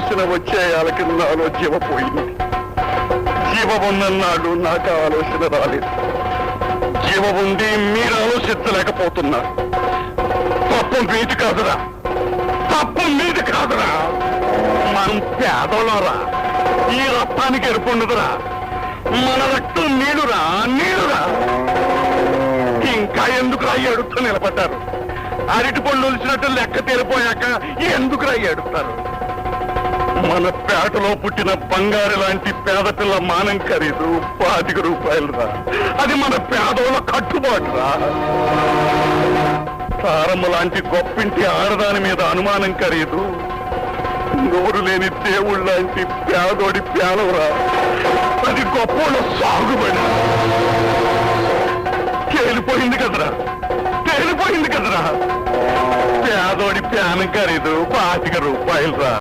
చూసిన వచ్చేయాలకి నాలో జీవ పోయింది. జీవ ఉన్నన్నాడు నాకు ఆలోచన రాలేదు. జీవ ఉండి మీరు ఆలోచించలేకపోతున్నారు. తప్పు మీది కాదురా, తప్పు మీది కాదురా. మనం పేదోళ్ళరా, ఈ రక్తానికి ఎరుపుండదురా. మన రక్తం నీడురా, నీడురా. ఇంకా ఎందుకు రాయి అడుగుతూ నిలబడ్డారు? అరటి పళ్ళు ఒలిచినట్టు లెక్క తేలిపోయాక ఎందుకు రాయి అడుగుతారు? మన పేటలో పుట్టిన బంగారు లాంటి పేద పిల్ల మానం ఖరీదు 25 రూపాయలు రా. అది మన పేదోళ్ళ కట్టుబాటు రా. తారమ్మ లాంటి గొప్పింటి ఆడదాని మీద అనుమానం ఖరీదు నోరు లేని దేవుళ్ళ లాంటి పేదోడి పేదవరా. అది గొప్పోళ్ళ సాగుబడి. తేలిపోయింది కదరా, తేలిపోయింది కదరా. పేదోడి ప్యానం ఖరీదు 25 రూపాయలు రా.